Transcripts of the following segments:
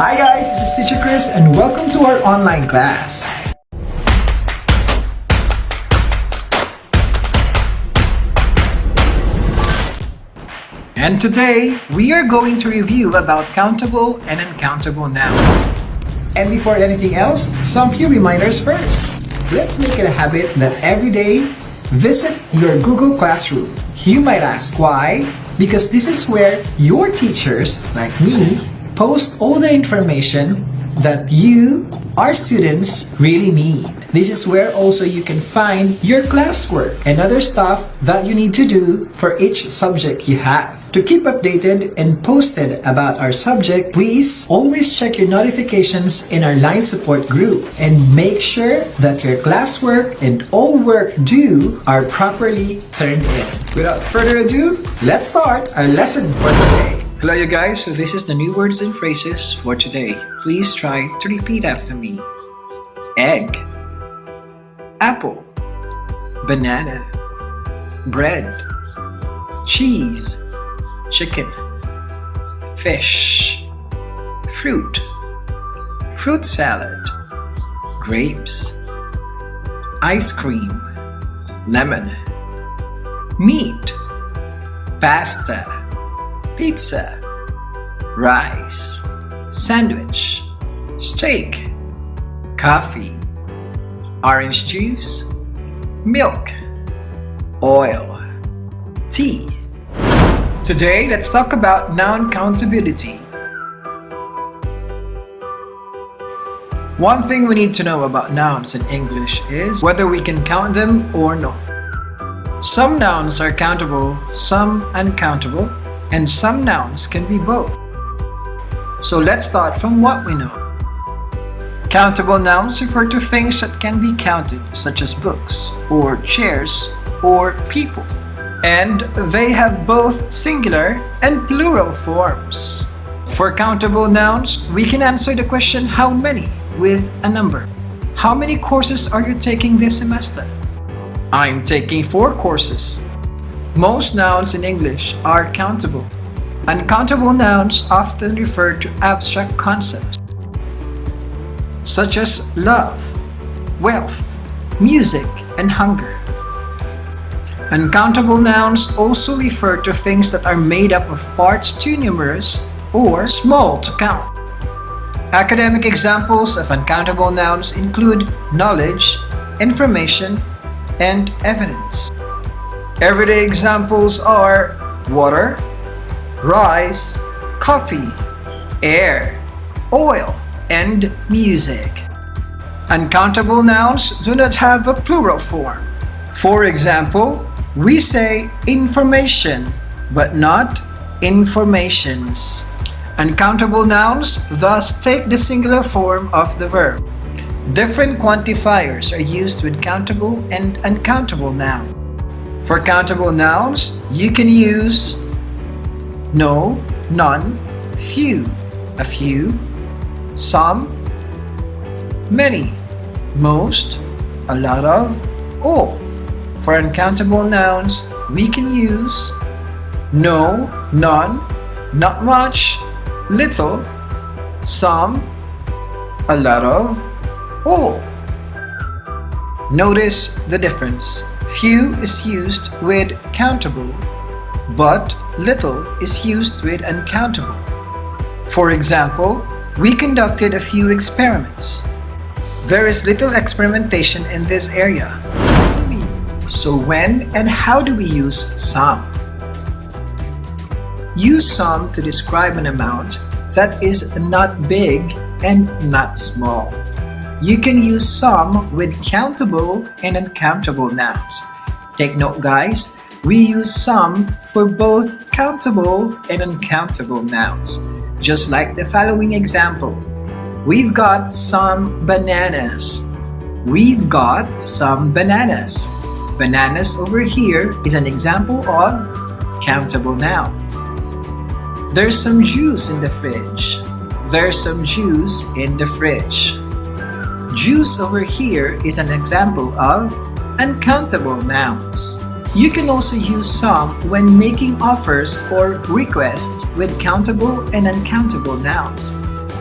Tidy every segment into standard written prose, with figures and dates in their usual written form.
Hi guys, this is Teacher Chris and welcome to our online class. And today, we are going to review about countable and uncountable nouns. And before anything else, some few reminders first. Let's make it a habit that every day, visit your Google Classroom. You might ask why? Because this is where your teachers, like me, post all the information that you, our students, really need. This is where also you can find your classwork and other stuff that you need to do for each subject you have. To keep updated and posted about our subject, please always check your notifications in our line support group and make sure that your classwork and all work due are properly turned in. Without further ado, let's start our lesson for today. Hello you guys, so this is the new words and phrases for today. Please try to repeat after me. Egg, apple, banana, bread, cheese, chicken, fish, fruit, fruit salad, grapes, ice cream, lemon, meat, pasta, pizza, rice, sandwich, steak, coffee, orange juice, milk, oil, tea. Today, let's talk about noun countability. One thing we need to know about nouns in English is whether we can count them or not. Some nouns are countable, some uncountable, and some nouns can be both. So let's start from what we know. Countable nouns refer to things that can be counted, such as books, or chairs, or people. And they have both singular and plural forms. For countable nouns, we can answer the question how many with a number. How many courses are you taking this semester? I'm taking 4 courses. Most nouns in English are countable. Uncountable nouns often refer to abstract concepts, such as love, wealth, music, and hunger. Uncountable nouns also refer to things that are made up of parts too numerous or small to count. Academic examples of uncountable nouns include knowledge, information, and evidence. Everyday examples are water, rice, coffee, air, oil, and music. Uncountable nouns do not have a plural form. For example, we say information, but not informations. Uncountable nouns thus take the singular form of the verb. Different quantifiers are used with countable and uncountable nouns. For countable nouns, you can use no, none, few, a few, some, many, most, a lot of, all. For uncountable nouns, we can use no, none, not much, little, some, a lot of, all. Notice the difference. Few is used with countable, but little is used with uncountable. For example, we conducted a few experiments. There is little experimentation in this area. So when and how do we use some? Use some to describe an amount that is not big and not small. You can use some with countable and uncountable nouns. Take note guys, we use some for both countable and uncountable nouns. Just like the following example. We've got some bananas. We've got some bananas. Bananas over here is an example of countable noun. There's some juice in the fridge. There's some juice in the fridge. Juice over here is an example of uncountable nouns. You can also use some when making offers or requests with countable and uncountable nouns.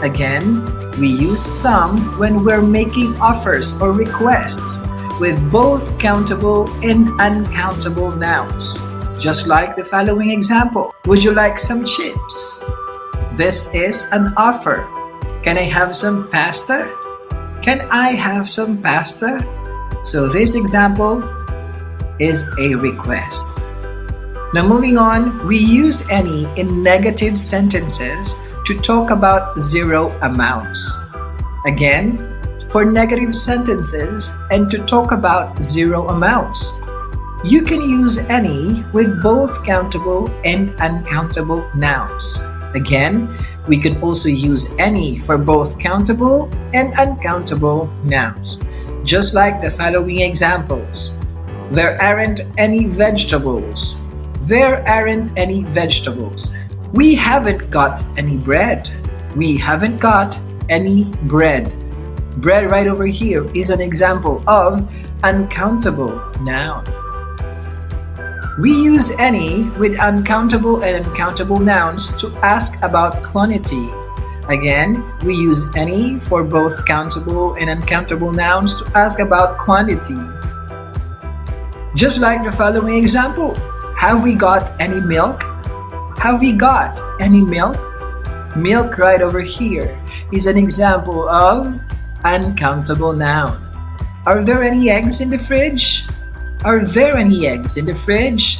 Again, we use some when we're making offers or requests with both countable and uncountable nouns. Just like the following example. Would you like some chips? This is an offer. Can I have some pasta? Can I have some pasta? So this example is a request. Now moving on, we use any in negative sentences to talk about zero amounts. Again, for negative sentences and to talk about zero amounts, you can use any with both countable and uncountable nouns. Again, we could also use any for both countable and uncountable nouns. Just like the following examples. There aren't any vegetables. There aren't any vegetables. We haven't got any bread. We haven't got any bread. Bread right over here is an example of uncountable noun. We use any with uncountable and uncountable nouns to ask about quantity. Again, we use any for both countable and uncountable nouns to ask about quantity. Just like the following example. Have we got any milk? Have we got any milk? Milk right over here is an example of uncountable noun. Are there any eggs in the fridge? Are there any eggs in the fridge?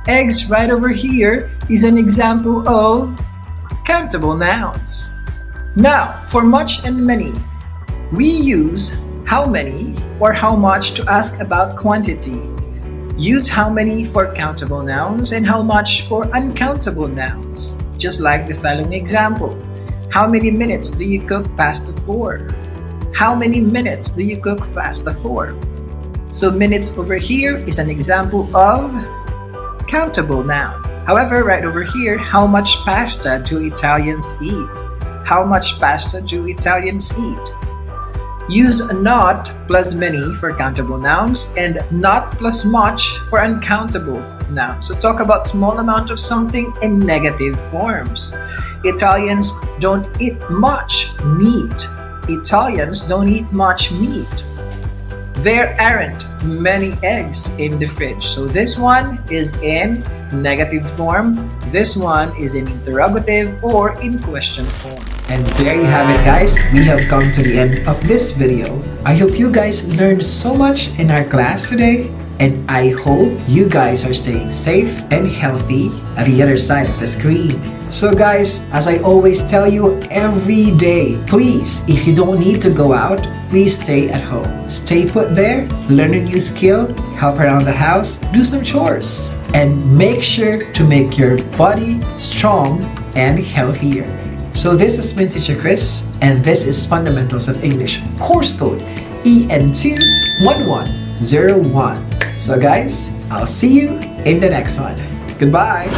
Eggs right over here is an example of countable nouns. Now, for much and many, we use how many or how much to ask about quantity. Use how many for countable nouns and how much for uncountable nouns. Just like the following example. How many minutes do you cook pasta for? How many minutes do you cook pasta for? So minutes over here is an example of countable noun. However, right over here, how much pasta do Italians eat? How much pasta do Italians eat? Use not plus many for countable nouns and not plus much for uncountable nouns. So talk about small amount of something in negative forms. Italians don't eat much meat. Italians don't eat much meat. There aren't many eggs in the fridge. So this one is in negative form. This one is in interrogative or in question form. And there you have it, guys. We have come to the end of this video. I hope you guys learned so much in our class today. And I hope you guys are staying safe and healthy at the other side of the screen. So guys, as I always tell you every day, please, if you don't need to go out, please stay at home. Stay put there, learn a new skill, help around the house, do some chores. And make sure to make your body strong and healthier. So this has been Teacher Chris, and this is Fundamentals of English, course code EN21101. So guys, I'll see you in the next one. Goodbye!